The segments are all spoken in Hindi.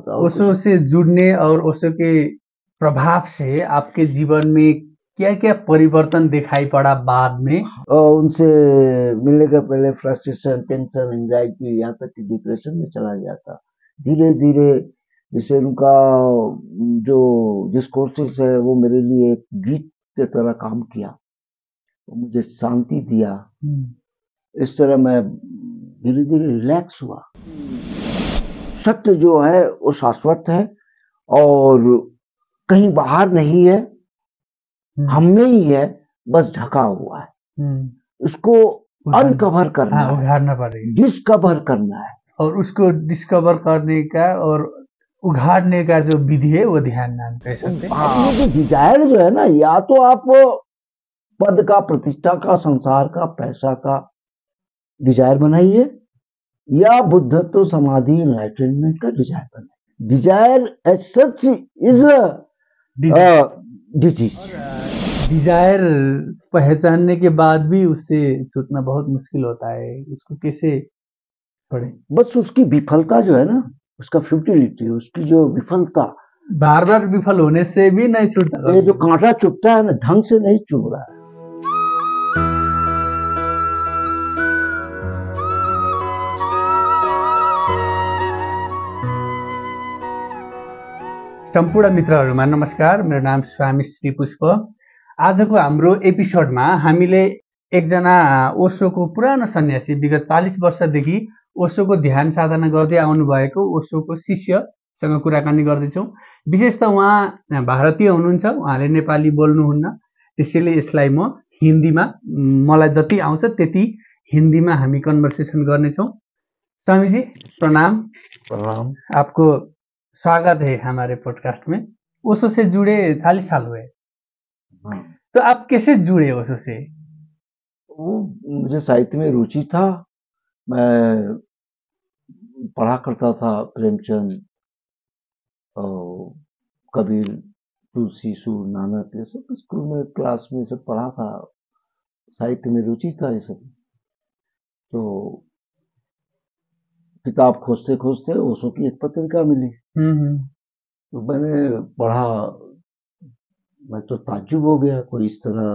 था। ओशो से जुड़ने और ओशो के प्रभाव से आपके जीवन में क्या क्या परिवर्तन दिखाई पड़ा बाद में? और उनसे मिलने के पहले फ्रस्ट्रेशन, टेंशन, एंजाइटी, यहाँ तक कि डिप्रेशन में चला गया था। धीरे धीरे जैसे उनका जो डिस्कोर्सेस है वो मेरे लिए एक गीत के तरह काम किया, वो मुझे शांति दिया। इस तरह मैं धीरे धीरे रिलैक्स हुआ। सत्य जो है वो शाश्वत है और कहीं बाहर नहीं है, हम में ही है, बस ढका हुआ है। उसको अनकवर करना है, उघाड़ना पड़ेगा, डिस्कवर करना है। और उसको डिस्कवर करने का और उघाड़ने का जो विधि है वो ध्यान नाम कह सकते हैं। ये जो डिजायर जो है ना, या तो आप पद का, प्रतिष्ठा का, संसार का, पैसा का डिजायर बनाइए, या बुद्धत्व, समाधि, एनलाइटनमेंट का डिजायर बनाइए। Desire as such is disease. Desire पहचानने के बाद भी उससे छूटना बहुत मुश्किल होता है, उसको कैसे छोड़े? बस उसकी विफलता जो है ना, उसका फ्यूटिलिटी, उसकी जो विफलता, बार बार विफल होने से भी नहीं छूटता। ये जो कांटा चुभता है ना, ढंग से नहीं चुभ रहा है। सम्पूर्ण मित्रहरूमा नमस्कार, मेरो नाम स्वामी श्री पुष्प। आजको हाम्रो एपिसोडमा हामीले एकजना ओशोको पुरानो सन्यासी, विगत 40 वर्षदेखि ओशोको ध्यान साधना गर्दै आउनुभएको ओशोको शिष्यसँग कुराकानी गर्दैछौँ। विशेष त उहाँ भारतीय हुनुहुन्छ, उहाँले नेपाली बोल्नुहुन्न, त्यसैले यसलाई म हिन्दीमा, मलाई जति आउँछ त्यति हिन्दीमा हामी कन्भर्सेसन गर्नेछौँ। स्वामीजी प्रणाम। प्रणाम। आपको स्वागत है हमारे पॉडकास्ट में। ओशो से जुड़े 40 साल हुए, तो आप कैसे जुड़े ओशो से? वो मुझे साहित्य में रुचि था, मैं पढ़ा करता था प्रेमचंद और कबीर, तुलसी, सूर, नानक, ये सब स्कूल में, क्लास में सब पढ़ा था। साहित्य में रुचि था ये सब। तो किताब खोजते खोजते ओशो की एक पत्रिका मिली, तो मैंने पढ़ा। मैं तो ताज्जुब हो गया, कोई इस तरह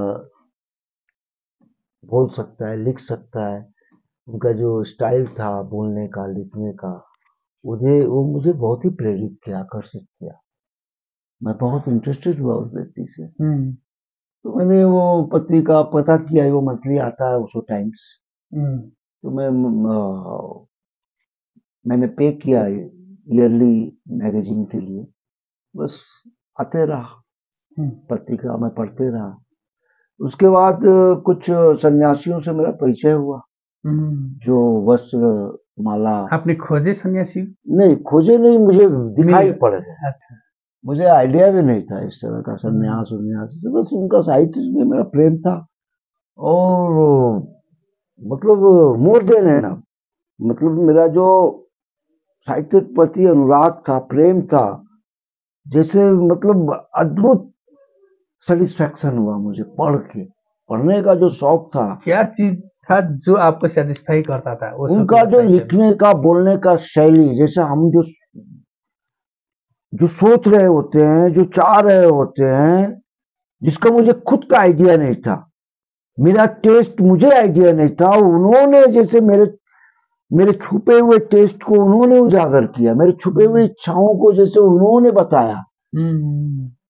बोल सकता है, लिख सकता है। उनका जो स्टाइल था बोलने का, लिखने का, वो मुझे बहुत ही प्रेरित किया, आकर्षित किया। मैं बहुत इंटरेस्टेड हुआ उस व्यक्ति से। तो मैंने वो पत्रिका पता किया, वो मंथली आता है ओशो टाइम्स। तो मैंने पे किया ईयरली मैगजीन के लिए, बस आते रहा पत्रिका, मैं पढ़ते रहा। उसके बाद कुछ सन्यासियों से मेरा परिचय हुआ, जो वस्त्र माला। आपने खोजे सन्यासी? नहीं खोजे, नहीं, मुझे दिखाई पड़े। अच्छा। मुझे आइडिया भी नहीं था इस तरह का सन्यास उन्यास, बस उनका साहित्य में मेरा प्रेम था। और मतलब मोर देन है ना, मतलब मेरा जो साहित्य के प्रति अनुराग था, प्रेम था, जैसे मतलब अद्भुत सेटिस्फैक्शन हुआ मुझे पढ़ के। पढ़ने का जो शौक था। क्या चीज था जो आपको सेटिस्फाई करता था? उनका जो लिखने का, बोलने का शैली, जैसे हम जो सोच रहे होते हैं, जो चाह रहे होते हैं, जिसका मुझे खुद का आइडिया नहीं था, मेरा टेस्ट, मुझे आइडिया नहीं था, उन्होंने जैसे मेरे छुपे हुए टेस्ट को उन्होंने उजागर किया, मेरे छुपे हुए इच्छाओं को जैसे उन्होंने बताया।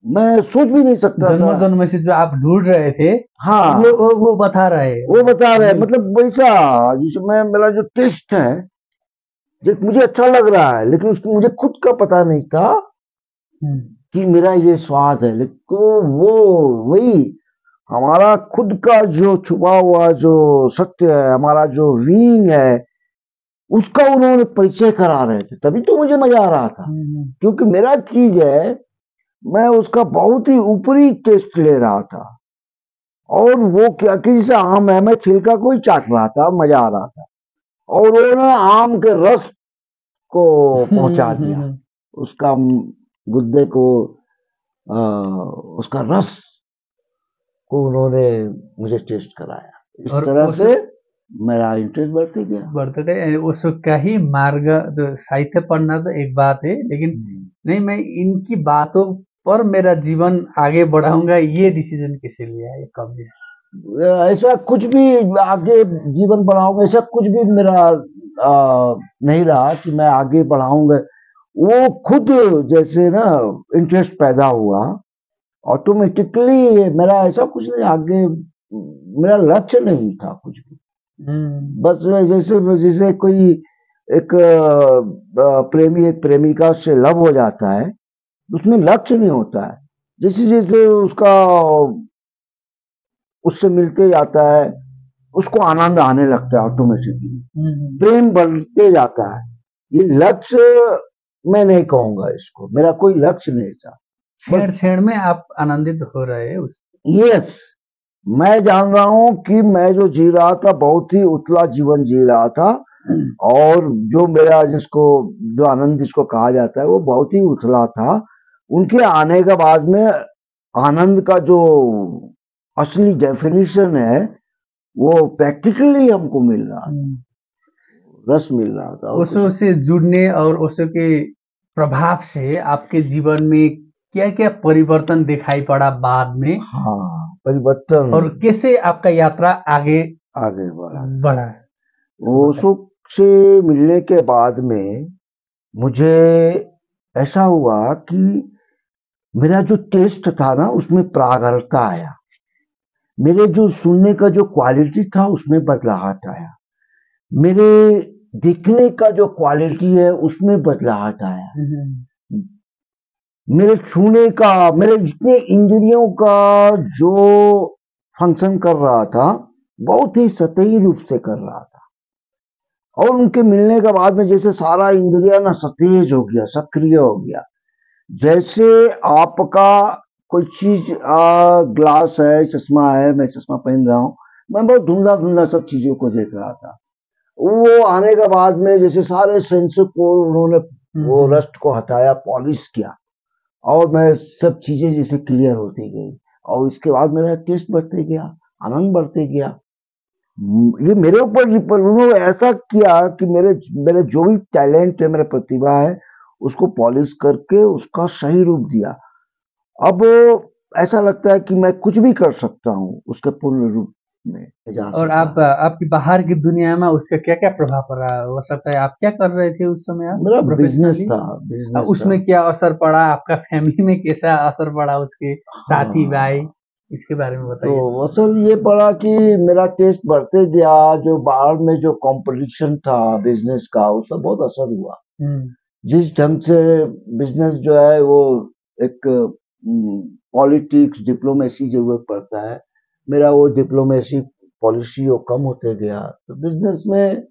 मैं सोच भी नहीं सकता था। जन्म जन्म से जो आप ढूंढ रहे थे, हाँ, वो बता रहे, मतलब वैसा जिसमें मेरा जो टेस्ट है, जो मुझे अच्छा लग रहा है, लेकिन उसको मुझे खुद का पता नहीं था कि मेरा ये स्वाद है। लेकिन वो वही हमारा खुद का जो छुपा हुआ जो सत्य है, हमारा जो वीइंग है, उसका उन्होंने परिचय करा रहे थे। तभी तो मुझे मजा आ रहा था, क्योंकि मेरा चीज है, मैं उसका बहुत ही ऊपरी टेस्ट ले रहा था। और वो क्या कि जैसे आम है, मैं छिलका कोई चाट रहा था, मजा आ रहा था, और उन्होंने आम के रस को पहुंचा दिया, उसका गुद्दे को, उसका रस को उन्होंने मुझे टेस्ट कराया। इस तरह से मेरा इंटरेस्ट बढ़ते गया। बढ़ते थे उसका ही मार्ग। तो साहित्य पढ़ना तो एक बात है, लेकिन नहीं, मैं इनकी बातों पर मेरा जीवन आगे बढ़ाऊंगा, ये डिसीजन कैसे लिया, ये कब लिया? ऐसा कुछ भी आगे जीवन बढ़ाऊंगा, ऐसा कुछ भी मेरा नहीं रहा कि मैं आगे बढ़ाऊंगा। वो खुद जैसे ना इंटरेस्ट पैदा हुआ ऑटोमेटिकली। मेरा ऐसा कुछ नहीं, आगे मेरा लक्ष्य नहीं था कुछ भी। बस जैसे जैसे कोई एक प्रेमी एक प्रेमिका से लव हो जाता है, उसमें लक्ष्य नहीं होता है। जैसे जैसे उसका उससे मिलते जाता है, उसको आनंद आने लगता है ऑटोमेटिकली, प्रेम बढ़ते जाता है। ये लक्ष्य मैं नहीं कहूंगा इसको, मेरा कोई लक्ष्य नहीं था। छेड़ में आप आनंदित हो रहे हैं उस। यस, मैं जान रहा हूं कि मैं जो जी रहा था बहुत ही उतला जीवन जी रहा था, और जो मेरा जिसको जो आनंद जिसको कहा जाता है वो बहुत ही उथला था। उनके आने के बाद में आनंद का जो असली डेफिनेशन है वो प्रैक्टिकली हमको मिल रहा था, रस मिल रहा था। ओशो से जुड़ने और ओशो के प्रभाव से आपके जीवन में क्या क्या परिवर्तन दिखाई पड़ा बाद में? हाँ, परिवर्तन। और कैसे आपका यात्रा आगे बढ़ा? ओशो से मिलने के बाद में मुझे ऐसा हुआ कि मेरा जो टेस्ट था ना उसमें प्रागल्भता आया। मेरे जो सुनने का जो क्वालिटी था उसमें बदलाहट आया। मेरे दिखने का जो क्वालिटी है उसमें बदलाहट आया। मेरे छूने का, मेरे जितने इंद्रियों का जो फंक्शन कर रहा था बहुत ही सतही रूप से कर रहा था, और उनके मिलने के बाद में जैसे सारा इंद्रिया ना सतेज हो गया, सक्रिय हो गया। जैसे आपका कोई चीज ग्लास है, चश्मा है, मैं चश्मा पहन रहा हूँ, मैं बहुत धुंधला धुंधला सब चीजों को देख रहा था। वो आने के बाद में जैसे सारे सेंस को उन्होंने वो रस्ट को हटाया, पॉलिश किया, और मैं सब चीजें जैसे क्लियर होती गई, और इसके बाद मेरा टेस्ट बढ़ते गया, आनंद बढ़ते गया। ये मेरे ऊपर उन्होंने ऐसा किया कि मेरे मेरे जो भी टैलेंट है, मेरा प्रतिभा है, उसको पॉलिश करके उसका सही रूप दिया। अब ऐसा लगता है कि मैं कुछ भी कर सकता हूँ उसके पूर्ण रूप में जा और आप आपकी बाहर की दुनिया में उसका क्या क्या प्रभाव पड़ा? हो सकता है आप क्या कर रहे थे उस समय? आप मेरा बिजनेस था, उसमें क्या असर पड़ा? आपका फैमिली में कैसा असर पड़ा? उसके साथी भाई, इसके बारे में बताइए। तो असल ये पड़ा कि मेरा टेस्ट बढ़ते गया, जो बाहर में जो कंपटीशन था बिजनेस का उसका बहुत असर हुआ। जिस ढंग से बिजनेस जो है वो एक पॉलिटिक्स डिप्लोमेसी जरूरत पड़ता है, मेरा वो डिप्लोमेसी पॉलिसी वो कम होते गया। तो बिजनेस में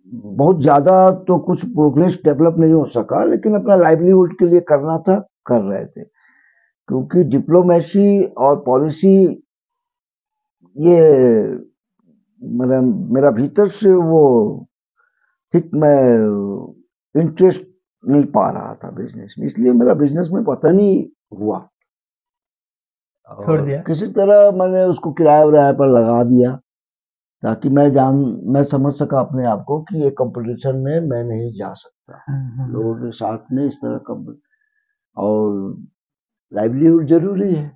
बहुत ज्यादा तो कुछ प्रोग्रेस डेवलप नहीं हो सका, लेकिन अपना लाइवलीहुड के लिए करना था, कर रहे थे। क्योंकि डिप्लोमेसी और पॉलिसी ये मेरा भीतर से वो ठीक मैं इंटरेस्ट नहीं पा रहा था बिजनेस में, इसलिए मेरा बिजनेस में पता नहीं हुआ, छोड़ दिया। किसी तरह मैंने उसको किराए उराए पर लगा दिया, ताकि मैं समझ सका अपने आप को कि ये कंपटीशन में मैं नहीं जा सकता लोगों के साथ में इस तरह का, और लाइवलीहुड जरूरी है।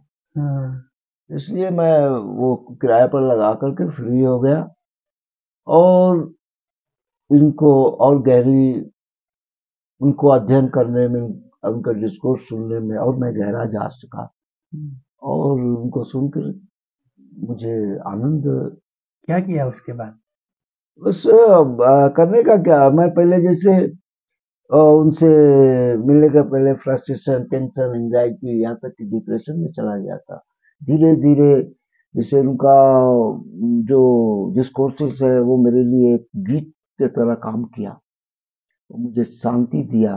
इसलिए मैं वो किराए पर लगा करके फ्री हो गया, और इनको और गहरी उनको अध्ययन करने में, उनका डिस्कोर्स सुनने में और मैं गहरा जा सका, और उनको सुनकर मुझे आनंद। क्या किया उसके बाद? बस करने का क्या, मैं पहले जैसे उनसे मिलने का पहले फ्रस्ट्रेशन, टेंशन, एंजाइटी, यहाँ तक कि डिप्रेशन में चला गया था। धीरे धीरे जैसे उनका जो डिस्कोर्सेस है वो मेरे लिए एक गीत की तरह काम किया, वो मुझे शांति दिया।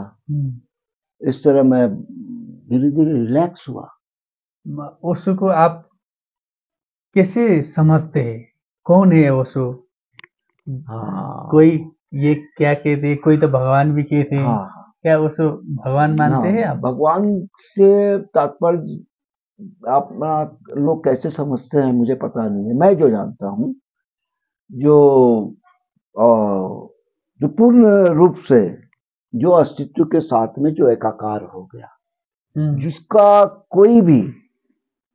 इस तरह मैं धीरे धीरे रिलैक्स हुआ। ओशो को आप कैसे समझते हैं? कौन है ओशो? कोई ये क्या कहते, कोई तो भगवान भी कहते हैं। क्या ओशो भगवान मानते हैं आप? भगवान से तात्पर्य आप लोग कैसे समझते हैं मुझे पता नहीं है। मैं जो जानता हूँ जो अ, जो पूर्ण रूप से जो अस्तित्व के साथ में जो एकाकार हो गया, जिसका कोई भी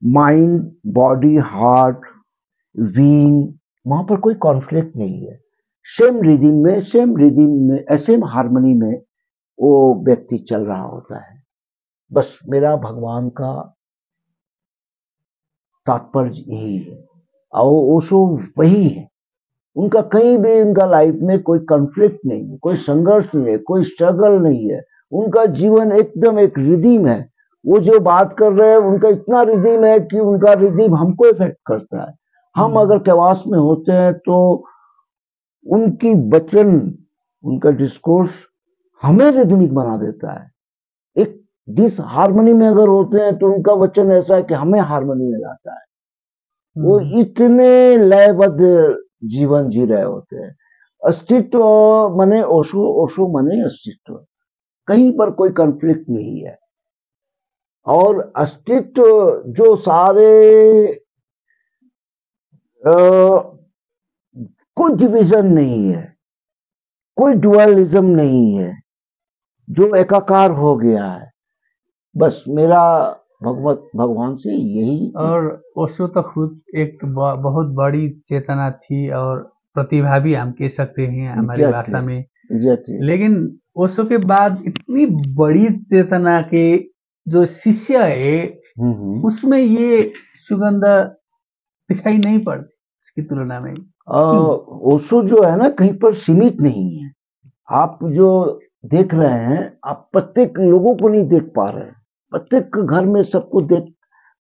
माइंड, बॉडी, हार्ट, बीइंग, वहां पर कोई कॉन्फ्लिक्ट नहीं है। सेम रिदम में, सेम हार्मनी में वो व्यक्ति चल रहा होता है। बस मेरा भगवान का तात्पर्य यही है, और ओशो वही है। उनका कहीं भी उनका लाइफ में कोई कॉन्फ्लिक्ट नहीं है, कोई संघर्ष नहीं है, कोई स्ट्रगल नहीं है। उनका जीवन एकदम एक रिदम है। वो जो बात कर रहे हैं उनका इतना रिदम है कि उनका रिदम हमको इफेक्ट करता है। हम अगर कैवास में होते हैं तो उनकी वचन, उनका डिस्कोर्स हमें रिदमिक बना देता है। एक डिस हार्मनी में अगर होते हैं तो उनका वचन ऐसा है कि हमें हार्मनी में लाता है। वो इतने लयबद्ध जीवन जी रहे होते हैं। अस्तित्व माने ओशो, ओशो माने अस्तित्व। कहीं पर कोई कॉन्फ्लिक्ट नहीं है। और अस्तित्व जो सारे कोई डिवीजन नहीं है, कोई डुअलिज्म नहीं है, जो एकाकार हो गया है। बस मेरा भगवान से यही। और ओशो तो खुद एक बहुत बड़ी चेतना थी और प्रतिभा भी हम कह सकते हैं हमारी भाषा में। लेकिन ओशो के बाद इतनी बड़ी चेतना के जो शिष्य है उसमें ये सुगंध दिखाई नहीं पड़ती उसकी तुलना में। ओशो जो है ना कहीं पर सीमित नहीं है। आप जो देख रहे हैं, आप प्रत्येक लोगों को नहीं देख पा रहे हैं। प्रत्येक घर में सबको देख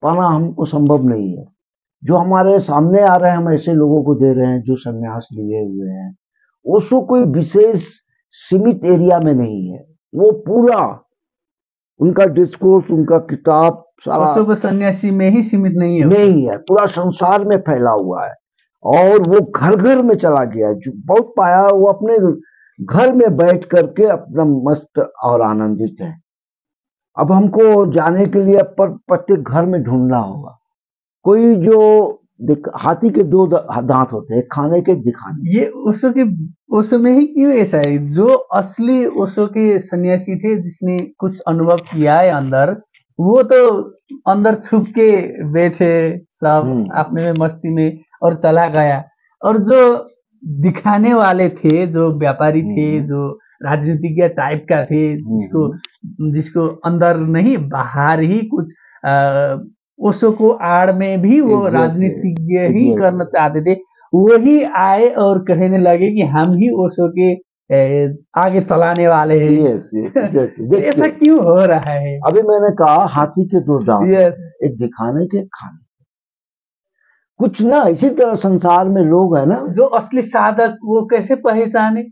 पाना हमको संभव नहीं है। जो हमारे सामने आ रहे हैं हम ऐसे लोगों को दे रहे हैं जो संन्यास लिए हुए हैं। ओशो कोई विशेष सीमित एरिया में नहीं है। वो पूरा उनका डिस्कोर्स, उनका किताब सारा ओशो को सन्यासी में ही सीमित नहीं है, पूरा संसार में फैला हुआ है। और वो घर घर में चला गया। जो बहुत पाया वो अपने घर में बैठ करके अपना मस्त और आनंदित है। अब हमको जाने के लिए प्रत्येक घर में ढूंढना होगा। कोई जो हाथी के दो दांत होते हैं, खाने के दिखाने। ये ओशो में ही क्यों ऐसा है? जो असली ओशो के सन्यासी थे जिसने कुछ अनुभव किया है अंदर, वो तो अंदर छुप के बैठे सब अपने में मस्ती में और चला गया। और जो दिखाने वाले थे, जो व्यापारी थे, जो राजनीतिज्ञ टाइप का थे, जिसको अंदर नहीं बाहर ही कुछ ओशो को आड़ में भी वो राजनीतिज्ञ ही करना चाहते थे, वही आए और कहने लगे कि हम ही ओशो के आगे चलाने वाले हैं। ऐसा क्यों हो रहा है? अभी मैंने कहा हाथी के दो दांत, एक दिखाने के, खाने। कुछ ना इसी तरह संसार में लोग है ना, जो असली साधक वो कैसे पहचाने?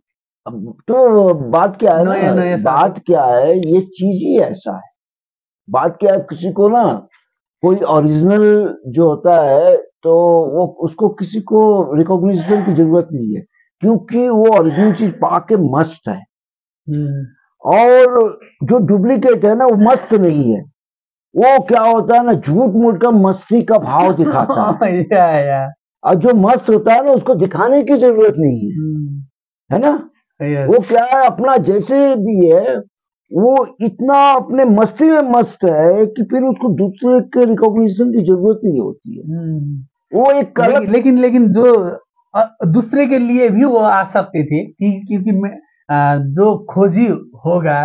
तो बात क्या है ना, बात क्या है, ये चीज ही ऐसा है। बात क्या है, किसी को ना कोई ओरिजिनल जो होता है तो वो उसको किसी को रिकॉग्निशन की जरूरत नहीं है, क्योंकि वो ओरिजिनल चीज पाके मस्त है। और जो डुप्लीकेट है ना वो मस्त नहीं है। वो क्या होता है ना, झूठ मूठ का मस्ती का भाव दिखाता है। और जो मस्त होता है ना उसको दिखाने की जरूरत नहीं है ना। वो क्या है, अपना जैसे भी है वो इतना अपने मस्ती में मस्त है कि फिर उसको दूसरे के रिकॉग्निशन की जरूरत नहीं होती है। वो एक लेकिन जो दूसरे के लिए भी वो आ सकते थे, क्योंकि जो खोजी होगा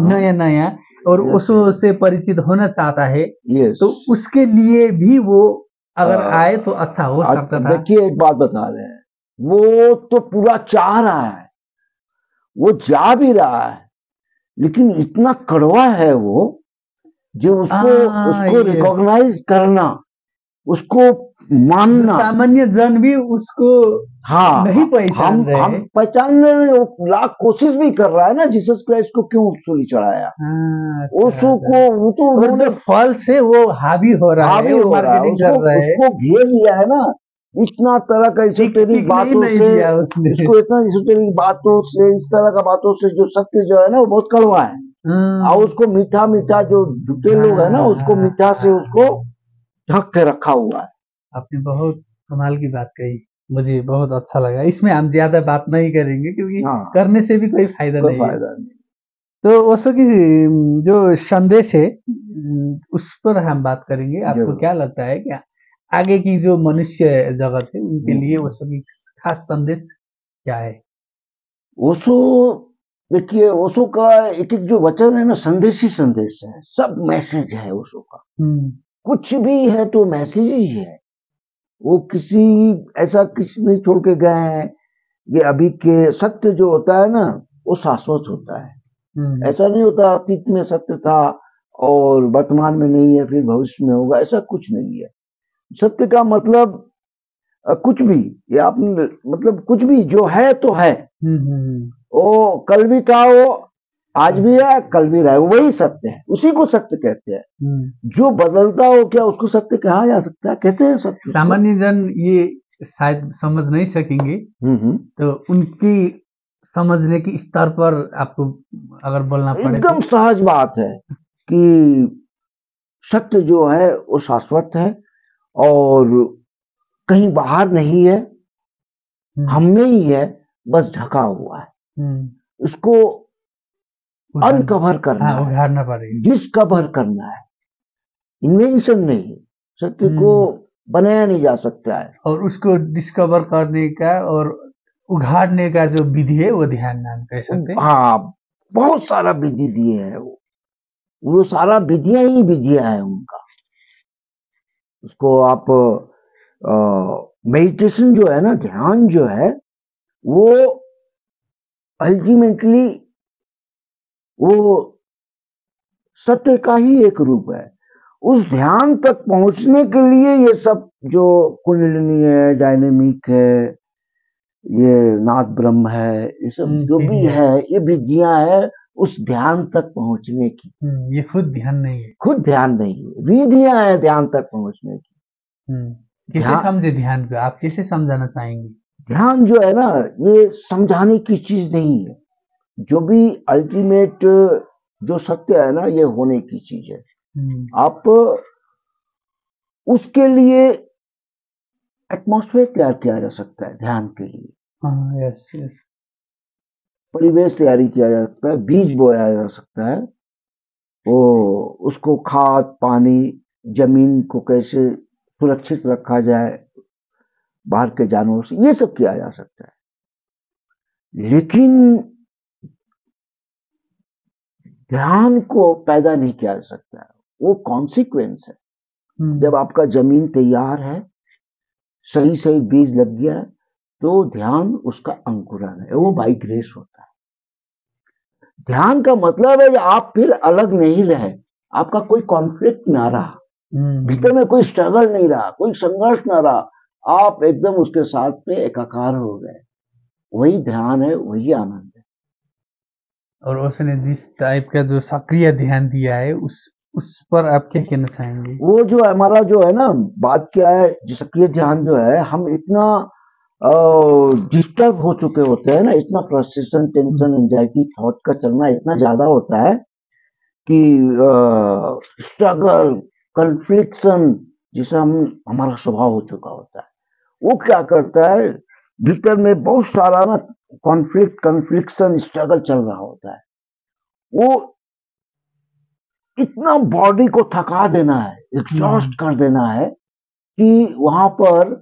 नया नया और ओशो से परिचित होना चाहता है, तो उसके लिए भी वो अगर आए तो अच्छा हो सकता था। देखिए एक बात बता रहे हैं, वो तो पूरा चाह रहा है, वो जा भी रहा है, लेकिन इतना कड़वा है वो, जो उसको रिकॉग्नाइज करना, उसको मानना, सामान्य जन भी उसको नहीं पहचान रहे। हम पहचानने में लाख कोशिश भी कर रहा है ना। जीसस क्राइस्ट को क्यों सूली चढ़ाया, ओशो को वो तो जो फल से वो हावी हो रहा है, उसको घेर लिया है ना इतना तरह का इsoteric बातों से, उसको इतना इsoteric बातों से, इस तरह का बातों से, जो सत्य जो है ना वो बहुत कड़वा है। और उसको मीठा मीठा, जो झूठे लोग है ना उसको मीठा से उसको ढक के रखा हुआ है। आपने बहुत कमाल की बात कही। मुझे बहुत अच्छा लगा। इसमें हम ज्यादा बात नहीं करेंगे क्योंकि हाँ, करने से भी कोई फायदा कोई नहीं है। फायदा नहीं। तो ओशो की जो संदेश है उस पर हम बात करेंगे। आपको जरूर। क्या लगता है कि आगे की जो मनुष्य जगत है उनके लिए हम्म। ओशो की खास संदेश क्या है? ओशो, देखिए ओशो का एक एक जो वचन है ना, संदेश ही संदेश है, सब मैसेज है ओशो का। कुछ भी है तो मैसेज ही है। वो किसी ऐसा कुछ नहीं छोड़ के गए हैं। ये अभी के सत्य जो होता है ना, वो शाश्वत होता है। ऐसा नहीं होता अतीत में सत्य था और वर्तमान में नहीं है फिर भविष्य में होगा, ऐसा कुछ नहीं है। सत्य का मतलब कुछ भी, या आप मतलब कुछ भी जो है तो है। वो कल भी था, वो आज भी है, कल भी रहे, वही सत्य है, उसी को सत्य कहते हैं। जो बदलता हो क्या उसको सत्य कहा जा सकता है? कहते हैं सत्य। सामान्य जन ये शायद समझ नहीं सकेंगे, तो उनकी समझने की स्तर पर आपको अगर बोलना पड़े एकदम सहज बात है कि सत्य जो है वो शाश्वत है और कहीं बाहर नहीं है, हम में ही है, बस ढका हुआ है। उसको अनकवर करना है, उघाड़ना पड़ेगा, डिस्कवर करना है। इन्वेंशन नहीं, सत्य को बनाया नहीं जा सकता है। और उसको डिस्कवर करने का और उघाड़ने का जो विधि है वो ध्यान नाम कह सकते हैं। हाँ, बहुत सारा विधि दिए हैं वो सारा विधियां ही विधियां है उनका। उसको आप मेडिटेशन जो है ना, ध्यान जो है, वो अल्टीमेटली वो सत्य का ही एक रूप है। उस ध्यान तक पहुंचने के लिए ये सब जो कुंडलिनी है, डायनेमिक है, ये नाद ब्रह्म है, ये सब जो भी है, ये विधियां है उस ध्यान तक पहुंचने की। ये खुद ध्यान नहीं है, खुद ध्यान नहीं है, विधियां है ध्यान तक पहुंचने की। किसे समझे ध्यान को? आप किसे समझाना चाहेंगे? ध्यान जो है ना, ये समझाने की चीज नहीं है। जो भी अल्टीमेट जो सत्य है ना, ये होने की चीज है। आप उसके लिए एटमॉस्फेयर तैयार किया जा सकता है ध्यान के लिए। Yes yes. परिवेश तैयारी किया जा सकता है, बीज बोया जा सकता है, वो उसको खाद पानी, जमीन को कैसे सुरक्षित रखा जाए बाहर के जानवरों से, ये सब किया जा सकता है। लेकिन ध्यान को पैदा नहीं किया जा सकता है, वो कॉन्सिक्वेंस है। जब आपका जमीन तैयार है, सही सही बीज लग गया है, तो ध्यान उसका अंकुरन है, वो बाई ग्रेस होता है। ध्यान का मतलब है कि आप फिर अलग नहीं रहे, आपका कोई कॉन्फ्लिक्ट ना रहा, भीतर में कोई स्ट्रगल नहीं रहा, कोई संघर्ष ना रहा, आप एकदम उसके साथ में एकाकार हो गए। वही ध्यान है, वही आनंद है। और उसने जिस टाइप का जो सक्रिय ध्यान दिया है उस पर आप क्या कहना चाहेंगे? वो जो हमारा जो है ना, बात क्या है, जो सक्रिय ध्यान जो है, हम इतना डिस्टर्ब हो चुके होते हैं ना, इतना फ्रस्ट्रेशन, टेंशन, एंजाइटी, थॉट का चलना इतना ज्यादा होता है कि स्ट्रगल, कन्फ्लिक्शन जिसे हमारा स्वभाव हो चुका होता है, वो क्या करता है, भीतर में बहुत सारा ना कॉन्फ्लिक्ट, कन्फ्लिक्शन, स्ट्रगल चल रहा होता है। वो इतना बॉडी को थका देना है, एग्जॉस्ट कर देना है कि वहां पर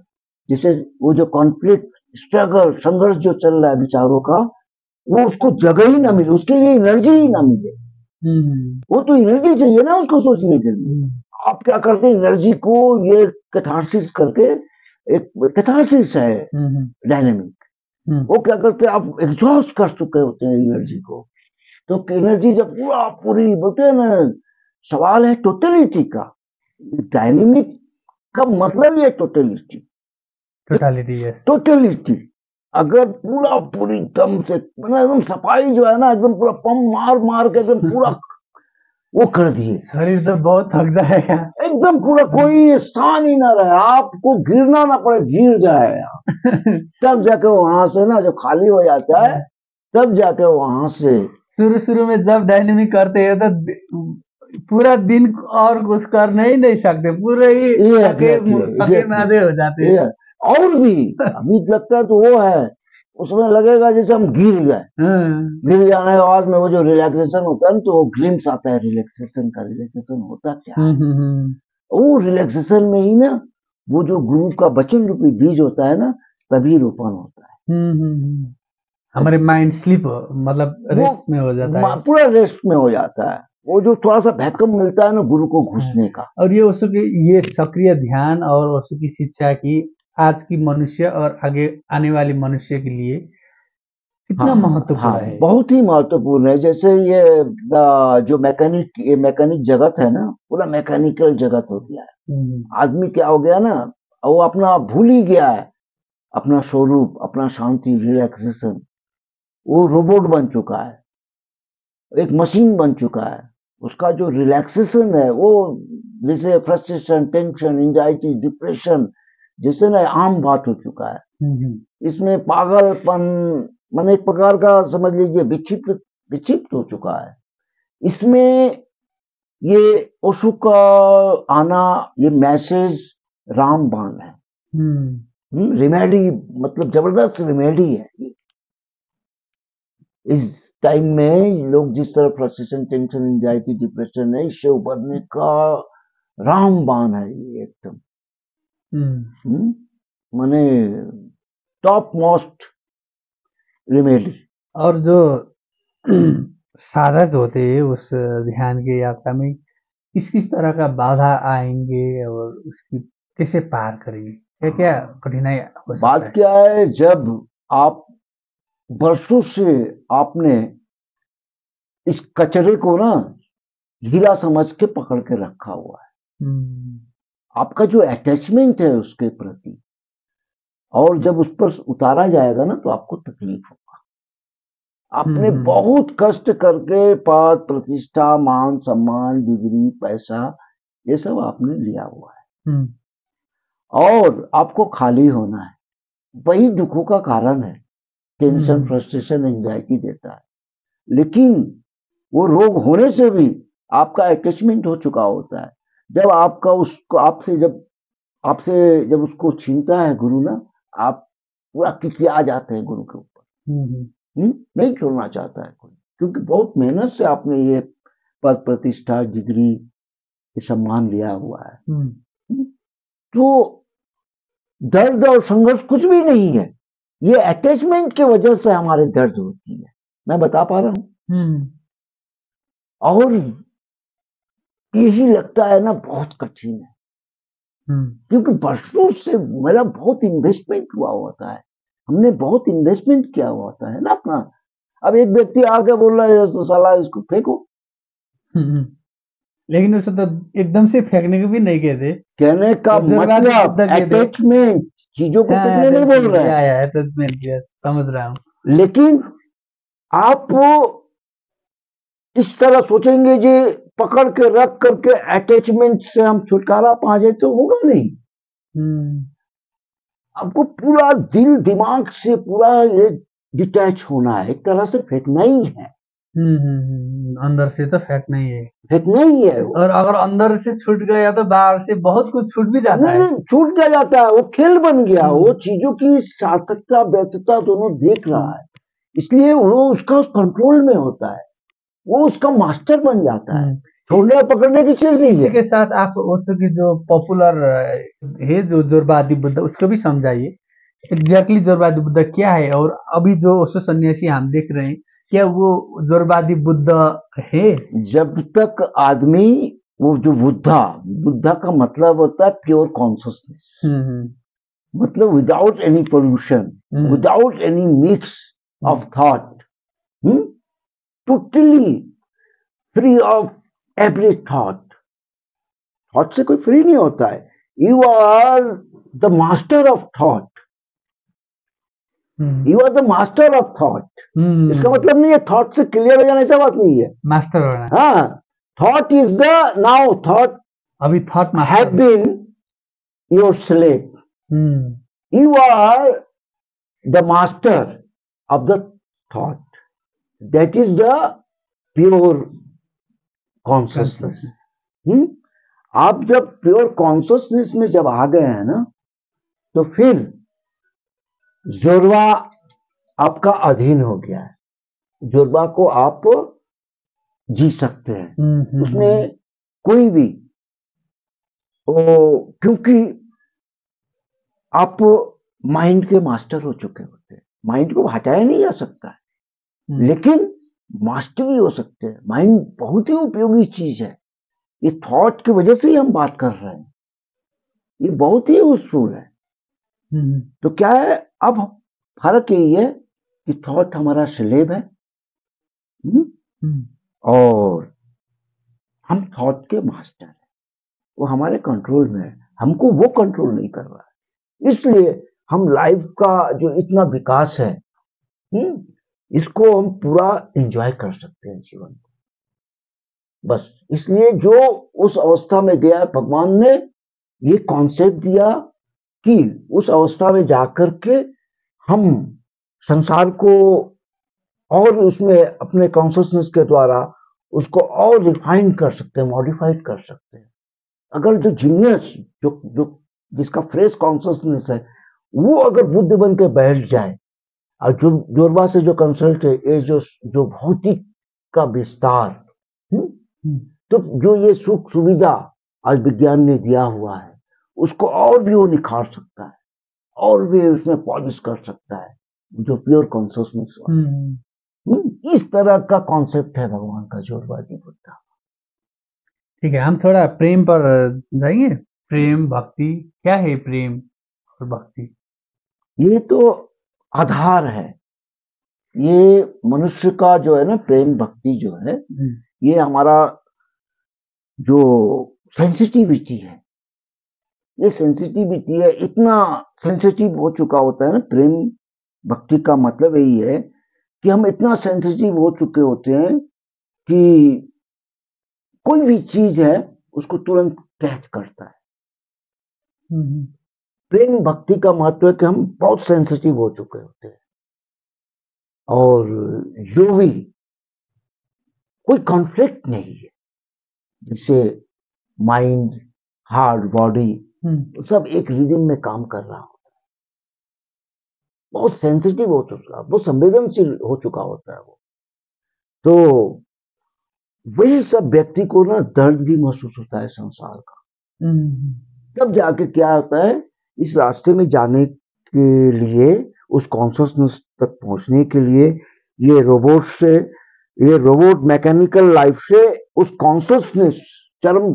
जैसे वो जो कॉन्फ्लिक्ट, स्ट्रगल, संघर्ष जो चल रहा है विचारों का, वो उसको जगह ही ना मिले, उसके लिए एनर्जी ही ना मिले। वो तो एनर्जी चाहिए ना उसको सोचने के लिए। आप क्या करते हैं, एनर्जी को ये कैथारसिस करके, एक कैथारसिस है डायनेमिक, वो क्या करते हैं, आप एग्जॉस्ट कर चुके होते हैं एनर्जी को। तो एनर्जी जब पूरा पूरी बोलते हैं ना, सवाल है टोटलिटी का। डायनेमिक का मतलब ये टोटलिटी, टोटलिटी। अगर पूरा पूरी दम से एकदम सफाई जो है ना, एकदम पूरा पंप मार मार के एकदम पूरा वो कर दिए, शरीर तो बहुत थक जाएगा, एकदम पूरा कोई स्थान ही ना रहे, आपको गिरना ना पड़े, गिर जाए तब जाके वहां से ना, जब खाली हो जाता है तब जाके वहां से। शुरू में जब डायनेमिक करते हैं तो पूरा दिन और कुछ कर नहीं सकते, पूरे ही थके मादे हो जाते हैं। और भी अभी लगता है तो वो है, उसमें लगेगा जैसे हम गिर गए, गिर जाने के बाद में वो जो रिलैक्सेशन होता है ना, तो वो ग्लिम्स आता है रिलैक्सेशन का। रिलैक्सेशन होता क्या है? वो रिलैक्सेशन में ही ना वो जो गुरु का वचन रूपी बीज होता है ना, तभी रोपण होता है। हमारे माइंड स्लीप मतलब रेस्ट में हो जाता है, पूरा रेस्ट में हो जाता है। वो जो थोड़ा सा वैक्यूम मिलता है ना गुरु को घुसने का। और ये ओशो की ये सक्रिय ध्यान और ओशो की शिक्षा की आज की मनुष्य और आगे आने वाली मनुष्य के लिए कितना महत्वपूर्ण है? बहुत ही महत्वपूर्ण है। जैसे ये जो मैकेनिक जगत है ना, पूरा मैकेनिकल जगत हो गया है। आदमी क्या हो गया ना, वो अपना भूल ही गया है, अपना स्वरूप, अपना शांति, रिलैक्सेशन। वो रोबोट बन चुका है, एक मशीन बन चुका है। उसका जो रिलैक्सेशन है वो जैसे फ्रस्ट्रेशन, टेंशन, एंजाइटी, डिप्रेशन जैसे ना आम बात हो चुका है। इसमें पागलपन मन एक प्रकार का समझ लीजिए विक्षिप्त हो चुका है। इसमें ये ओशो का आना, ये मैसेज रामबाण है। रिमेडी, मतलब जबरदस्त रिमेडी है। इस टाइम में लोग जिस तरह फ्रस्ट्रेशन, टेंशन, एंजाइटी, डिप्रेशन है, इससे उबरने का रामबाण है ये एकदम। माने टॉप मोस्ट रिमेडी। और जो साधक होते हैं उस ध्यान की यात्रा में किस किस तरह का बाधा आएंगे और उसकी कैसे पार करेंगे, क्या क्या कठिनाई हो सकता है? बात क्या है, जब आप वर्षों से आपने इस कचरे को ना हीरा समझ के पकड़ के रखा हुआ है, आपका जो अटैचमेंट है उसके प्रति, और जब उस पर उतारा जाएगा ना तो आपको तकलीफ होगा। आपने बहुत कष्ट करके पद, प्रतिष्ठा, मान सम्मान, डिग्री, पैसा, ये सब आपने लिया हुआ है और आपको खाली होना है। वही दुखों का कारण है। टेंशन, फ्रस्ट्रेशन, एंजाइटी देता है। लेकिन वो रोग होने से भी आपका अटैचमेंट हो चुका होता है। जब आपका उसको आपसे जब उसको छीनता है गुरु ना, आप पूरा किकिया जाते हैं गुरु के ऊपर। नहीं छोड़ना चाहता है कोई, क्योंकि बहुत मेहनत से आपने ये पद, प्रतिष्ठा, डिग्री, ये सम्मान लिया हुआ है। तो दर्द और संघर्ष कुछ भी नहीं है, ये अटैचमेंट की वजह से हमारे दर्द होती है। मैं बता पा रहा हूं। और यही लगता है ना बहुत कठिन है, क्योंकि वर्षों से मेरा बहुत इन्वेस्टमेंट हुआ होता है। हमने बहुत इन्वेस्टमेंट किया हुआ होता है ना अपना। अब एक व्यक्ति आके बोल रहा है तो साला इसको फेंको, लेकिन उसे तो एकदम से फेंकने को भी नहीं कहते। कहने का मतलब अटैचमेंट, चीजों को फेंकने नहीं बोल रहे हैं, समझ रहा हूँ। लेकिन आप वो इस तरह सोचेंगे जी पकड़ के रख करके अटैचमेंट से हम छुटकारा पा जाए तो होगा नहीं। आपको पूरा दिल दिमाग से पूरा ये डिटैच होना है, एक तरह से फेंकना ही है। अंदर से तो फेंकना ही है, फेंकना ही है। और अगर अंदर से छूट गया तो बाहर से बहुत कुछ छूट भी जाता है। नहीं, छूट क्या जाता है, वो खेल बन गया। वो चीजों की सार्थकता, व्यर्थता दोनों देख रहा है, इसलिए वो उसका कंट्रोल में होता है, वो उसका मास्टर बन जाता है। छोड़ने और पकड़ने की चीज नहीं है। इसी के साथ आप ओशो की जो पॉपुलर है जो जोरवादी बुद्ध, उसको भी समझाइए एग्जैक्टली जोरवादी बुद्ध क्या है, और अभी जो ओशो सन्यासी हम देख रहे हैं क्या वो जोरवादी बुद्ध है? जब तक आदमी वो जो बुद्धा का मतलब होता है प्योर कॉन्शियसनेस, मतलब without any pollution, without any mix of thought, totally free of every thought से कोई फ्री नहीं होता है। You are the master of thought, you are the master of thought. इसका मतलब नहीं है थॉट से क्लियर हो जाना, ऐसा बात नहीं है। मास्टर होना, हाँ, thought is the now thought अभी thought have been your slave, you are the master of the thought, that is the pure consciousness. आप जब प्योर कॉन्शियसनेस में जब आ गए हैं ना, तो फिर जोरवा आपका अधीन हो गया है। जोरवा को आप जी सकते हैं, उसमें कोई भी क्योंकि आप माइंड के मास्टर हो चुके होते हैं। माइंड को हटाया नहीं जा सकता है, लेकिन मास्टरी हो सकते हैं। माइंड बहुत ही उपयोगी चीज है। ये थॉट की वजह से ही हम बात कर रहे हैं, ये बहुत ही यूजफुल है। तो क्या है, अब फर्क यही है कि थॉट हमारा स्लेव है और हम थॉट के मास्टर हैं। वो हमारे कंट्रोल में है, हमको वो कंट्रोल नहीं कर रहा है। इसलिए हम लाइफ का जो इतना विकास है, इसको हम पूरा एंजॉय कर सकते हैं जीवन को। बस इसलिए जो उस अवस्था में गया, भगवान ने ये कॉन्सेप्ट दिया कि उस अवस्था में जाकर के हम संसार को और उसमें अपने कॉन्शियसनेस के द्वारा उसको और रिफाइन कर सकते हैं, मॉडिफाइड कर सकते हैं। अगर जो जीनियस जो जिसका फ्रेश कॉन्शियसनेस है, वो अगर बुद्ध बन के बैठ जाए, और जो जोरबा से जो कंसल्ट है, ये जो भौतिक का विस्तार, तो जो ये सुख सुविधा आज विज्ञान ने दिया हुआ है, उसको और भी वो निखार सकता है, और भी उसमें पॉलिश कर सकता है, जो प्योर कॉन्शियसनेस इस तरह का कॉन्सेप्ट है भगवान का जोरवादी बुद्धा। ठीक है, हम थोड़ा प्रेम पर जाएंगे। प्रेम भक्ति क्या है? प्रेम और भक्ति ये तो आधार है। ये मनुष्य का जो है ना, प्रेम भक्ति जो है, ये हमारा जो सेंसिटिविटी है, ये सेंसिटिविटी है। इतना सेंसिटिव हो चुका होता है ना, प्रेम भक्ति का मतलब यही है कि हम इतना सेंसिटिव हो चुके होते हैं कि कोई भी चीज है उसको तुरंत कैच करता है। प्रेम भक्ति का महत्व है कि हम बहुत सेंसिटिव हो चुके होते हैं, और जो भी कोई कॉन्फ्लिक्ट नहीं है, जिससे माइंड, हार्ट, बॉडी सब एक रिदम में काम कर रहा होता है। बहुत सेंसिटिव हो चुका, बहुत संवेदनशील हो चुका होता है वो। तो वही सब व्यक्ति को ना दर्द भी महसूस होता है संसार का। तब जाके क्या होता है, इस रास्ते में जाने के लिए, उस कॉन्शियसनेस तक पहुंचने के लिए, ये रोबोट मैकेनिकल लाइफ से उस कॉन्शियसनेस चरम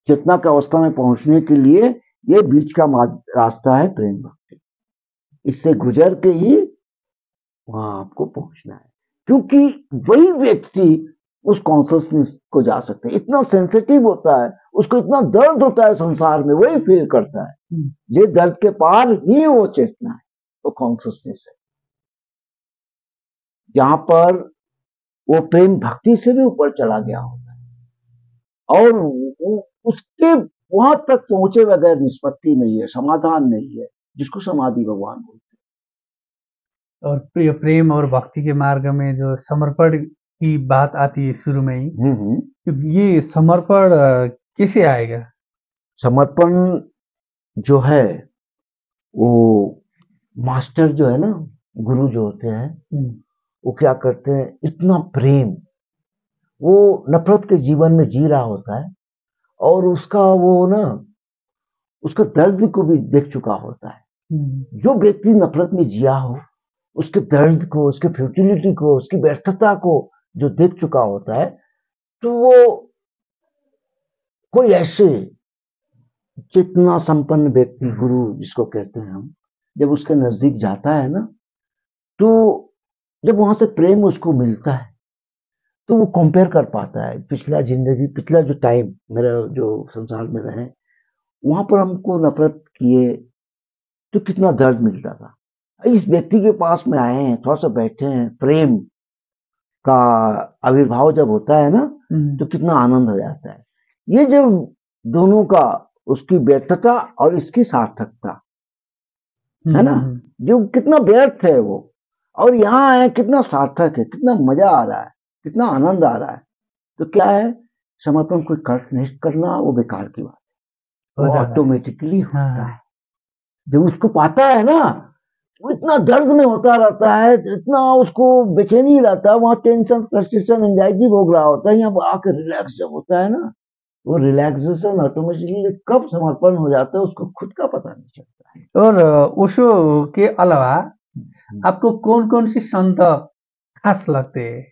चेतना की अवस्था में पहुंचने के लिए, ये बीच का रास्ता है प्रेम भक्ति। इससे गुजर के ही वहां आपको पहुंचना है, क्योंकि वही व्यक्ति उस कॉन्शियसनेस को जा सकते हैं। इतना सेंसिटिव होता है, उसको इतना दर्द होता है संसार में, वही फील करता है। ये दर्द के पार ही वो चेतना है, वो कॉन्शियसनेस है, जहां पर वो प्रेम भक्ति से भी ऊपर चला गया होता है, और उसके वहां तक पहुंचे बगैर निष्पत्ति नहीं है, समाधान नहीं है, जिसको समाधि भगवान बोलते हैं। और प्रेम और भक्ति के मार्ग में जो समर्पण की बात आती है शुरू में ही, ये समर्पण कैसे आएगा? समर्पण जो है, वो मास्टर जो है ना, गुरु जो होते हैं, वो क्या करते हैं, इतना प्रेम, वो नफरत के जीवन में जी रहा होता है, और उसका वो ना, उसका दर्द को भी देख चुका होता है। जो व्यक्ति नफरत में जिया हो, उसके दर्द को, उसके फ्यूटिलिटी को, उसकी व्यर्थता को जो देख चुका होता है, तो वो कोई ऐसे चेतना संपन्न व्यक्ति, गुरु जिसको कहते हैं हम, जब उसके नजदीक जाता है ना, तो जब वहां से प्रेम उसको मिलता है, तो वो कंपेयर कर पाता है पिछला जिंदगी, पिछला जो टाइम मेरा जो संसार में रहे, वहां पर हमको नफरत किए तो कितना दर्द मिलता था। इस व्यक्ति के पास में आए हैं, थोड़ा सा बैठे हैं, प्रेम का आविर्भाव जब होता है ना, तो कितना आनंद हो जाता है। ये जब दोनों का, उसकी व्यर्थता और इसकी सार्थकता है ना, जो कितना व्यर्थ है वो, और यहाँ आए कितना सार्थक है, कितना मजा आ रहा है, कितना आनंद आ रहा है। तो क्या है, समर्पण कोई कर्त नहीं करना, वो बेकार की बात है, वो ऑटोमेटिकली होता है। जब उसको पाता है ना, वो इतना दर्द में होता रहता है, इतना उसको बेचैनी रहता है, वहां टेंशन, फ्रस्ट्रेशन, एंजाइटी भोग रहा होता है, यहाँ आकर रिलैक्स जब होता है ना, वो रिलैक्सेशन ऑटोमेटिकली कब समर्पण हो जाता है उसको खुद का पता नहीं चलता है। और ओशो के अलावा आपको कौन कौन सी संत खास लगते हैं?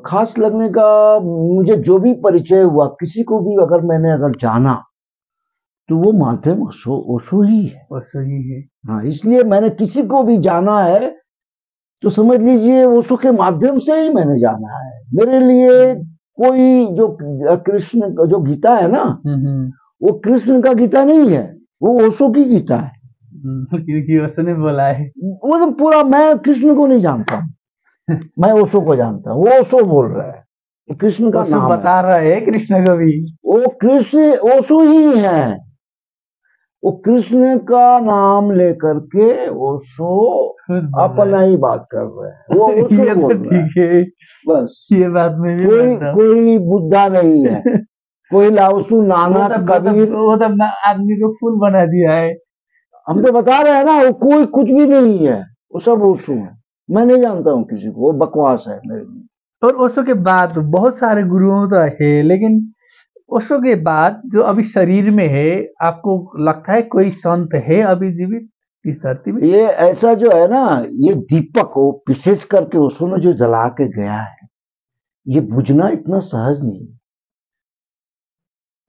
खास लगने का, मुझे जो भी परिचय हुआ, किसी को भी अगर मैंने अगर जाना, तो वो माध्यम ओशो ही है। ओशो ही है। हाँ, इसलिए मैंने किसी को भी जाना है तो समझ लीजिए ओशो के माध्यम से ही मैंने जाना है। मेरे लिए कोई जो कृष्ण जो गीता है ना, वो कृष्ण का गीता नहीं है, वो ओशो की गीता है। क्योंकि ओशो ने बोला है। वो तो पूरा, मैं कृष्ण को नहीं जानता मैं ओशो को जानता हूँ। वो ओशो बोल रहा है, कृष्ण का नाम बता रहा है कृष्ण को भी। वो कृष्ण ओशो ही है। वो कृष्ण का नाम लेकर के ओशो अपना ही बात कर रहे हैं। वो ओशो ये बोल तो रहा है। ठीक है, बस ये बात में भी कोई बुद्धा नहीं है, कोई लाओसू, नानक, कबीर, वो तो आदमी को फूल बना दिया है। हम तो बता रहे हैं ना, वो कोई कुछ भी नहीं है, वो सब ओशो है। मैं नहीं जानता हूँ किसी को, वो बकवास है मेरे लिए। और ओशो के बाद बहुत सारे गुरुओं तो है, लेकिन ओशो के बाद जो अभी शरीर में है, आपको लगता है कोई संत है अभी जीवित इस धरती में? ये ऐसा जो है ना, ये दीपक वो विशेष करके ओशो ने जो जला के गया है, ये बुझना इतना सहज नहीं।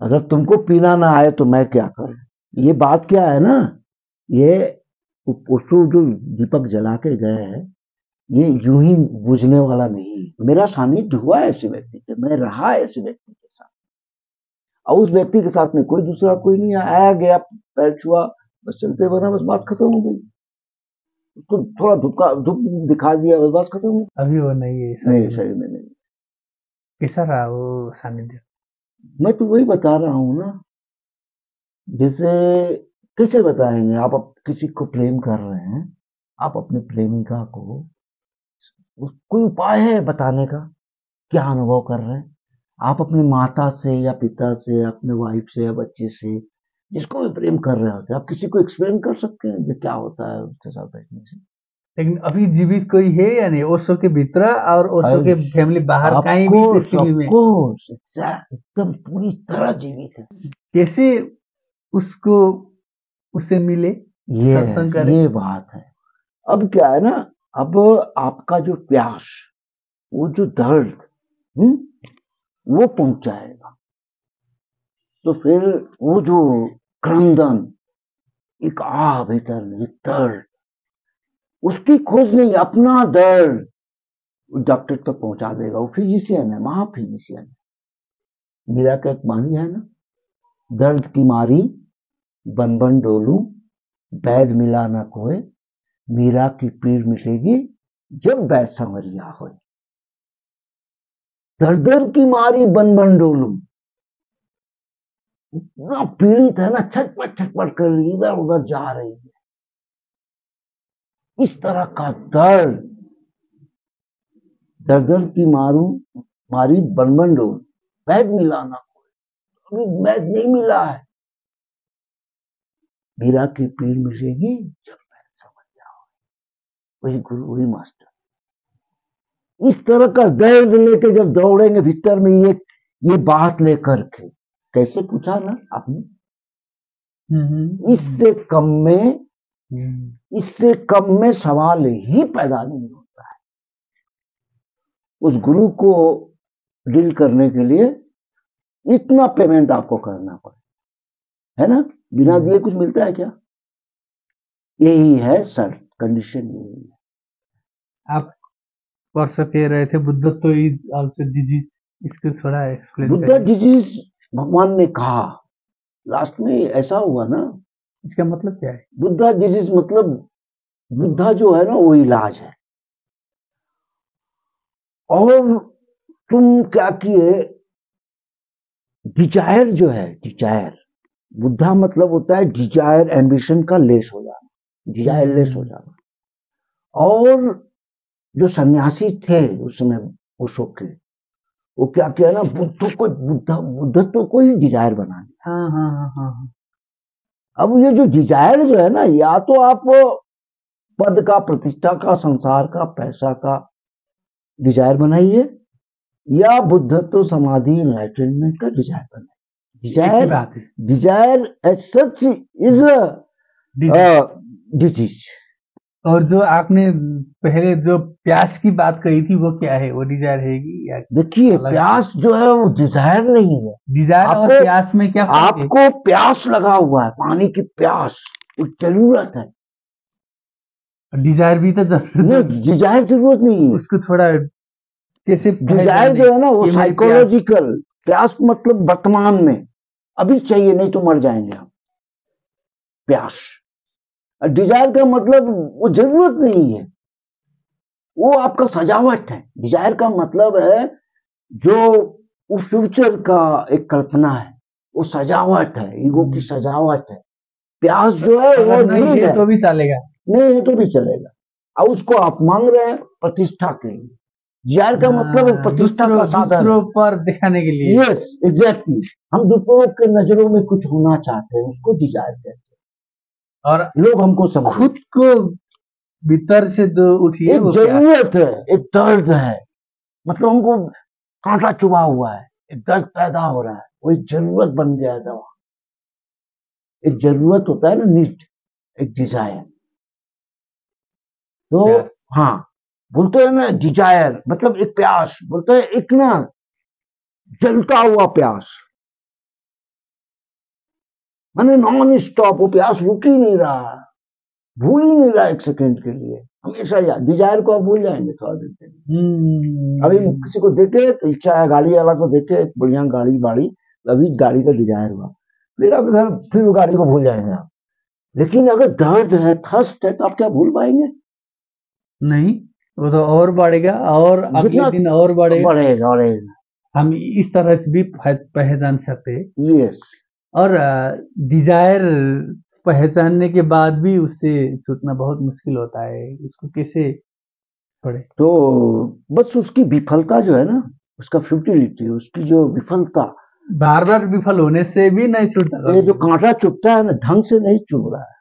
अगर तुमको पीना ना आए तो मैं क्या करूं? ये बात क्या है ना, ये ओशो जो दीपक जला के गए हैं, ये यूं ही बुझने वाला नहीं। मेरा सानिध्य हुआ है ऐसे व्यक्ति से, मैं रहा ऐसे व्यक्ति के साथ, और उस व्यक्ति के साथ में कोई दूसरा कोई नहीं आया गया, पैर छुआ, बस चलते बना, बस बात खत्म हो गई। उसको थोड़ा धूप दिखा दिया, बस बात खत्म हो गई। अभी वो नहीं है शरीर में नहीं। कैसा रहा वो सानिध्य? मैं तो वही बता रहा हूँ ना, जैसे कैसे बताएंगे, आप किसी को प्रेम कर रहे हैं, आप अपने प्रेमिका को, कोई उपाय है बताने का क्या अनुभव कर रहे हैं? आप अपनी माता से या पिता से, अपने वाइफ से या बच्चे से, जिसको भी प्रेम कर रहे होते हैं, आप किसी को एक्सप्लेन कर सकते हैं जो क्या होता है उसके साथ बैठने से? लेकिन अभी जीवित कोई है या नहीं ओशो के भीतर और ओशो के फैमिली बाहर कहीं भी पृथ्वी में? एकदम पूरी तरह जीवित है। कैसे उसको उससे मिले, सत्संग करें? ये बात है। अब क्या है ना, अब आपका जो प्यास, वो जो दर्द, वो पहुंच जाएगा, तो फिर वो जो क्रंदन, एक भीतर में दर्द, उसकी खोज नहीं, अपना दर्द डॉक्टर तक पहुंचा देगा। वो फिजिशियन है, महा फिजिशियन है। मीरा का एक वाणी है ना, दर्द की मारी बन बन डोलू, वैद मिला न कोई, मीरा की पीड़ मिटेगी जब वैद संवरिया हो। दर्द की मारी बन बन डोलू, इतना पीड़ित है ना, छटपट कर इधर उधर जा रही है। इस तरह का दर्द, दर्द की मारी बन बन डोलू, वैद मिला ना कोई, अभी वैद नहीं मिला है। मीरा की पीड़ मिटेगी जब वैद समझ जाओ। वही गुरु, वही मास्टर। इस तरह का दर्द लेके जब दौड़ेंगे भीतर में, ये बात लेकर के, कैसे पूछा ना आपने, इससे कम में सवाल ही पैदा नहीं होता है। उस गुरु को डील करने के लिए इतना पेमेंट आपको करना पड़े, है ना? बिना दिए कुछ मिलता है क्या? यही है सर, कंडीशन यही है। आप परसों कह रहे थे बुद्धत्व इज आल्सो डिजीज, इसको थोड़ा एक्सप्लेन करिए। बुद्धा डिजीज भगवान ने कहा, लास्ट में ऐसा हुआ ना। इसका मतलब क्या है? बुद्धा डिजीज मतलब, बुद्धा जो है ना वो इलाज है। और तुम क्या किए, डिजायर जो है, डिजायर, बुद्धा मतलब होता है डिजायर, एम्बिशन का लेस हो जाना, डिजायर लेस हो जाना। और जो सन्यासी थे उस समय ओशो के, वो क्या किया ना, बुद्धत्व को ही डिजायर बना दिया। अब ये जो डिजायर जो है ना, या तो आप पद का, प्रतिष्ठा का, संसार का, पैसा का डिजायर बनाइए, या बुद्धत्व, समाधि, एनलाइटनमेंट का डिजायर बनाइए। Desire as such is disease. और जो आपने पहले जो प्यास की बात कही थी वो क्या है, वो डिजायर है या? देखिए, प्यास जो है वो डिजायर नहीं है। डिजायर और प्यास में क्या फर्क है? आपको प्यास लगा हुआ है, पानी की प्यास, वो जरूरत है। डिजायर भी तो जरूरत नहीं, डिजायर जरूरत नहीं है। उसको थोड़ा कैसे? डिजायर जो है ना वो साइकोलॉजिकल। प्यास मतलब वर्तमान में, अभी चाहिए, नहीं तो मर जाएंगे हम। प्यास। डिजायर का मतलब वो जरूरत नहीं है, वो आपका सजावट है। डिजायर का मतलब है जो वो फ्यूचर का एक कल्पना है, वो सजावट है, ईगो की सजावट है। प्यास जो है वो नहीं है तो भी चलेगा, नहीं है तो भी चलेगा। अब उसको आप मांग रहे हैं प्रतिष्ठा के लिए। डिजायर का मतलब प्रतिष्ठा का साधन, दूसरों पर दिखाने के लिए। Yes, exactly. हम दूसरों के नजरों में कुछ होना चाहते हैं, उसको डिजायर कहते हैं। और लोग हमको समझ, खुद को भीतर से जो उठिए, एक जरूरत है, एक दर्द है, मतलब हमको कांटा चुभा हुआ है, एक दर्द पैदा हो रहा है, वो एक जरूरत बन गया था। एक जरूरत होता है ना, नीड, एक डिजायर। तो हाँ, बोलते हैं ना डिजायर मतलब एक प्यास, बोलते हैं एक ना जलता हुआ प्यास, माने नॉन स्टॉप। वो प्यास रुक ही नहीं रहा, भूल ही नहीं रहा एक सेकंड के लिए, हमेशा याद। डिजायर को आप भूल जाएंगे थोड़ा देर के लिए। अभी किसी को देखे तो इच्छा है, गाड़ी वाला को देखे बढ़िया गाड़ी, अभी गाड़ी का डिजायर हुआ, फिर वो गाड़ी को भूल जाएंगे आप। लेकिन अगर दर्द है, थर्स्ट है, तो आप क्या भूल पाएंगे? नहीं, वो तो और बढ़ेगा, और अगले दिन और बढ़ेगा। हम इस तरह से भी पहचान सकते हैं। यस। और डिजायर पहचानने के बाद भी उससे छूटना बहुत मुश्किल होता है, उसको कैसे छोड़े? तो बस उसकी विफलता जो है ना, उसका फ्यूटिलिटी, उसकी जो विफलता, बार बार विफल होने से भी नहीं छूटता। ये जो कांटा चुभता है ना, ढंग से नहीं चुभ रहा है।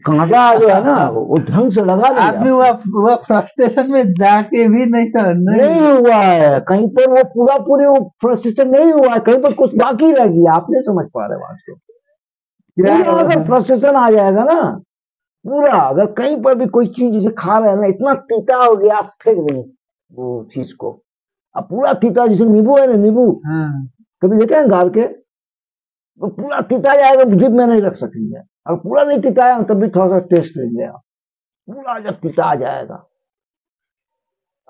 कांटा जो है ना वो ढंग से लगा नहीं, आदमी वह फ्रस्ट्रेशन में जाके भी नहीं हुआ है। कहीं पर वो पूरी वो फ्रस्ट्रेशन नहीं हुआ है, कहीं पर कुछ बाकी रह गया। आप नहीं समझ पा रहे बात को। अगर फ्रस्ट्रेशन आ जाएगा ना पूरा, अगर कहीं पर भी कोई चीज जिसे खा रहे हैं ना, इतना तीता हो गया, आप फेंक देंगे वो चीज को। अब पूरा तीता, जैसे नींबू है ना, नींबू कभी देखे हैं गार के, तो पूरा तीता जाएगा, जिब में नहीं रख सकेंगे। अगर पूरा नहीं तीताया तब भी थोड़ा सा टेस्ट लेंगे आप, पूरा जब तीता आ जाएगा।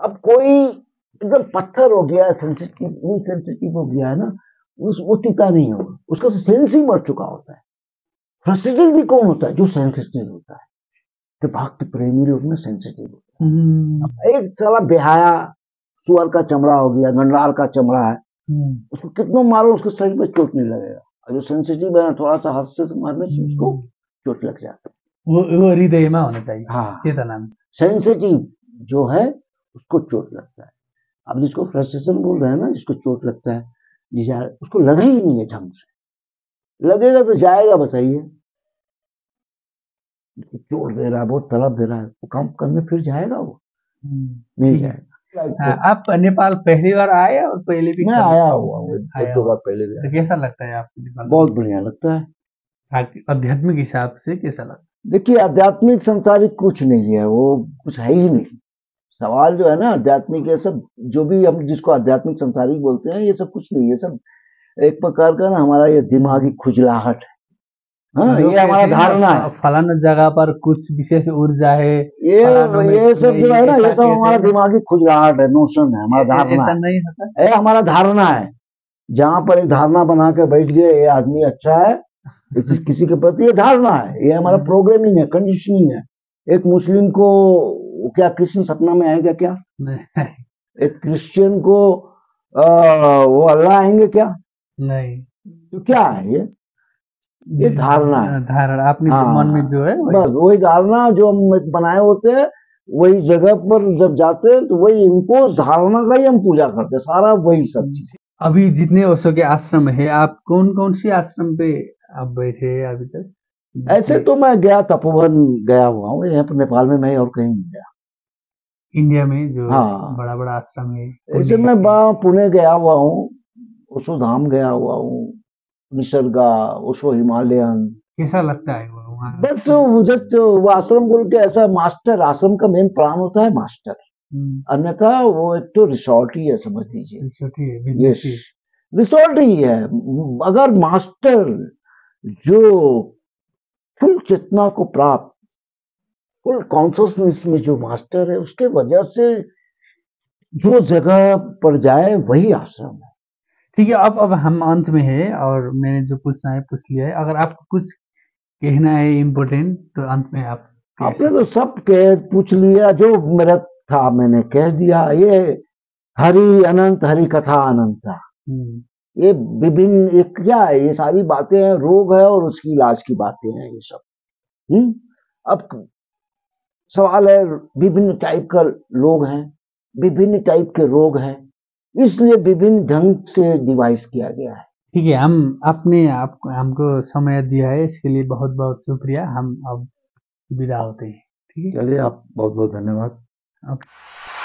अब कोई एकदम पत्थर हो गया, इनसेंसिटिव हो गया है ना, वो तीता नहीं होगा, उसका सेंस ही मर चुका होता है। फ्रस्ट्रेटेड भी कौन होता है? जो सेंसिटिव होता है। तो भक्त प्रेमी लोग में सेंसिटिव होता है। एक साला बेहाया सुअर का चमड़ा हो गया, गंडरार का चमड़ा है, उसको कितना मारो उसको शरीर में चोट नहीं लगेगा। और जो सेंसिटिव है, थोड़ा सा हाथ से मारने से उसको चोट लग जाता है। वो हृदय में होना चाहिए, हाँ, चेतना में। सेंसिटिव जो है उसको चोट लगता है। अब जिसको फ्रस्ट्रेशन बोल रहे हैं ना, जिसको चोट लगता है, उसको लगा ही नहीं है ढंग से। लगेगा तो जाएगा, बताइए। चोट दे रहा है, बहुत तलब दे रहा है, वो काम करने फिर जाएगा, वो नहीं जाएगा। आप नेपाल पहली बार आए और पहले भी? मैं आया हुआ हूँ, एक दो बार पहले भी। तो कैसा लगता है आपको नेपाल? बहुत बढ़िया लगता है। आध्यात्मिक हिसाब से कैसा लगता है? देखिए, आध्यात्मिक संसारिक कुछ नहीं है, वो कुछ है ही नहीं। सवाल जो है ना आध्यात्मिक, ये सब जो भी हम जिसको आध्यात्मिक संसारिक बोलते हैं, ये सब कुछ नहीं है। सब एक प्रकार का ना हमारा ये दिमागी खुजलाहट है। हाँ, ये हमारा धारणा है। फलाना जगह पर कुछ विशेष ऊर्जा है, ये सब जो है ना, ये सब हमारा दिमागी खुजलाहट है, नोशन है, हमारा धारणा। ऐसा नहीं होता, ये हमारा धारणा है। जहां पर एक धारणा बना के बैठ गए, ये आदमी अच्छा है, किसी के प्रति ये धारणा है, ये हमारा प्रोग्रामिंग है, कंडीशनिंग है। एक मुस्लिम को क्या कृष्ण सपना में आएगा क्या? एक क्रिश्चियन को वो अल्लाह आएंगे क्या? नहीं। तो क्या है ये धारणा है। धारणा अपने मन में जो है, बस वही धारणा जो हम बनाए होते हैं, वही जगह पर जब जाते हैं तो वही इनको धारणा का ही हम पूजा करते हैं, सारा वही सब चीज। अभी जितने ओशो के आश्रम है, आप कौन कौन सी आश्रम पे आप बैठे अभी तक? ऐसे तो मैं गया, तपोवन गया हुआ हूँ, यहाँ पर नेपाल में मैं और कहीं नहीं गया। इंडिया में जो हाँ, बड़ा बड़ा आश्रम है, ऐसे पुणे मैं है। पुणे गया हुआ हूँ, ओशो धाम गया हुआ हूँ, निसर्गा, ओशो हिमालयन। कैसा लगता है वो वहाँ? बस वो जस्ट वो आश्रम बोल के ऐसा, मास्टर आश्रम का मेन प्राण होता है मास्टर, अन्यथा वो एक तो रिसोर्ट ही है, समझ लीजिए। छोटी है, यस, बिजनेस ही है। रिसोर्ट ही है। अगर मास्टर जो फुल चेतना को प्राप्त, फुल कॉन्शियसनेस में जो मास्टर है, उसके वजह से जो जगह पर जाए वही आश्रम है। ठीक है, अब हम अंत में है और मैंने जो पूछना है पूछ लिया है। अगर आपको कुछ कहना है इम्पोर्टेंट तो अंत में आप कह आपने सकते तो सब कह पूछ लिया, जो मेरा था मैंने कह दिया। ये हरि अनंत, हरि कथा अनंता, हैं। ये विभिन्न, एक क्या है, ये सारी बातें हैं, रोग है और उसकी इलाज की बातें हैं ये सब। अब सवाल है, विभिन्न टाइप का लोग हैं, विभिन्न टाइप के रोग हैं, इसलिए विभिन्न ढंग से डिवाइस किया गया है। ठीक है, हम आपने आपको हमको समय दिया है, इसके लिए बहुत बहुत शुक्रिया। हम अब विदा होते हैं। ठीक है, चलिए, आप बहुत बहुत धन्यवाद। ओके।